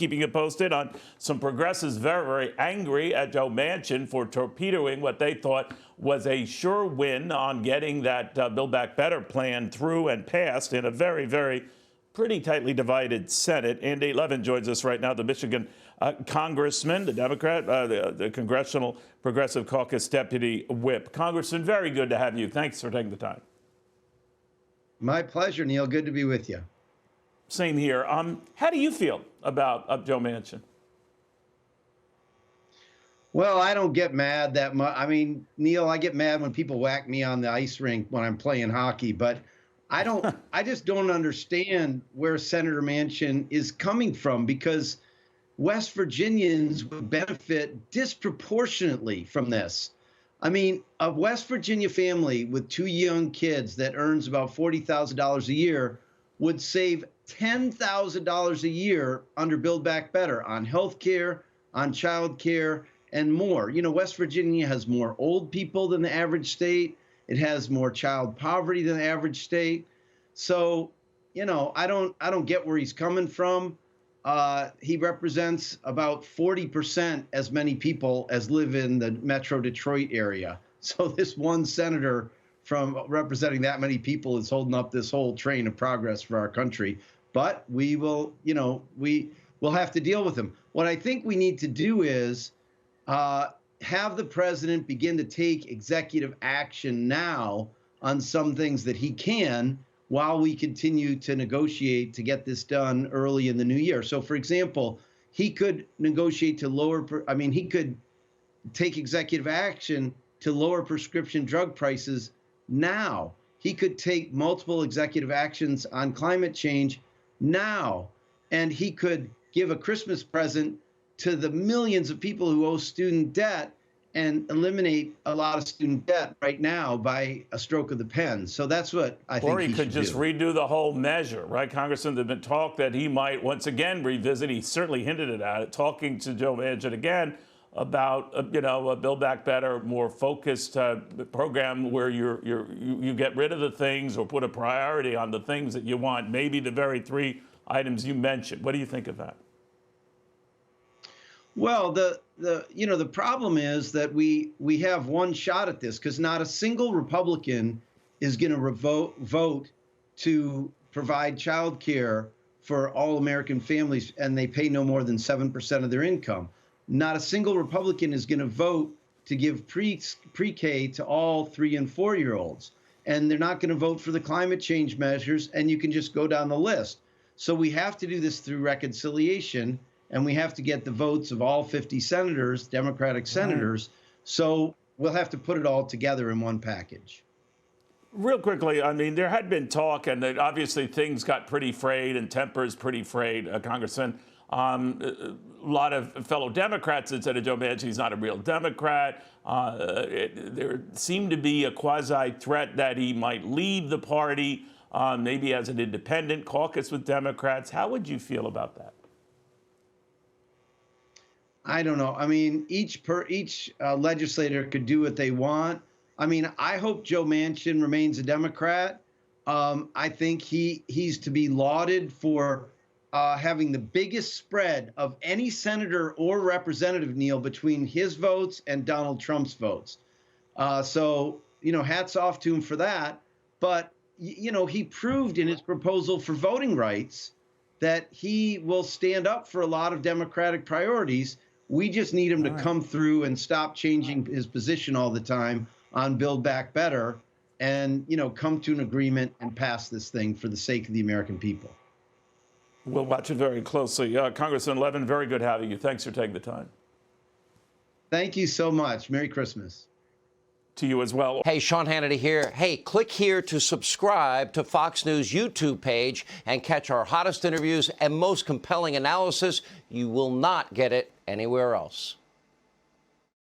Keeping you posted on some progressives very, very angry at Joe Manchin for torpedoing what they thought was a sure win on getting that Build Back Better plan through and passed in a very, very pretty tightly divided Senate. Andy Levin joins us right now, the Michigan congressman, the Democrat, the Congressional Progressive Caucus Deputy Whip. Congressman, very good to have you. Thanks for taking the time. My pleasure, Neil. Good to be with you. Same here. How do you feel about Joe Manchin? Well, I don't get mad that much. I mean, Neil, I get mad when people whack me on the ice rink when I'm playing hockey, but I don't. I just don't understand where Senator Manchin is coming from, because West Virginians would benefit disproportionately from this. I mean, a West Virginia family with 2 young kids that earns about $40,000 a year would save $10,000 a year under Build Back Better on health care, on child care, and more. You know, West Virginia has more old people than the average state. It has more child poverty than the average state. So, you know, I don't get where he's coming from. He represents about 40% as many people as live in the Metro Detroit area. So this one senator from representing that many people is holding up this whole train of progress for our country. But we will, you know, we will have to deal with him. What I think we need to do is have the president begin to take executive action now on some things that he can, while we continue to negotiate to get this done early in the new year. So, for example, he could negotiate to lower, he could take executive action to lower prescription drug prices now. He could take multiple executive actions on climate change now. And he could give a Christmas present to the millions of people who owe student debt and eliminate a lot of student debt right now by a stroke of the pen. So that's what I think he could just redo the whole measure, right, Congressman? There's been talk that he might once again revisit. He certainly hinted at it, talking to Joe Manchin again about a Build Back Better, more focused program where you get rid of the things or put a priority on the things that you want. Maybe the very 3 items you mentioned. What do you think of that? Well, the problem is that we have one shot at this, because not a single Republican is going to vote to provide child care for all American families, and they pay no more than 7% of their income. Not a single Republican is going to vote to give pre-K to all 3- and 4-year-olds. And they're not going to vote for the climate change measures, and you can just go down the list. So we have to do this through reconciliation, and we have to get the votes of all 50 senators, Democratic senators. So we'll have to put it all together in one package. Real quickly, I mean, there had been talk, and obviously things got pretty frayed and tempers pretty frayed, Congressman. A lot of fellow Democrats had said to Joe Manchin, he's not a real Democrat. There seemed to be a quasi-threat that he might leave the party, maybe as an independent, caucus with Democrats. How would you feel about that? I don't know. I mean, each legislator could do what they want. I mean, I hope Joe Manchin remains a Democrat. I think he's to be lauded for having the biggest spread of any senator or representative, Neil, between his votes and Donald Trump's votes. So, you know, hats off to him for that. But, you know, he proved in his proposal for voting rights that he will stand up for a lot of Democratic priorities. We just need him to come through and stop changing his position all the time on Build Back Better and, you know, come to an agreement and pass this thing for the sake of the American people. We'll watch it very closely. Congressman Levin, very good having you. Thanks for taking the time. Thank you so much. Merry Christmas. To you as well. Hey, Sean Hannity here. Hey, click here to subscribe to Fox News YouTube page and catch our hottest interviews and most compelling analysis. You will not get it anywhere else.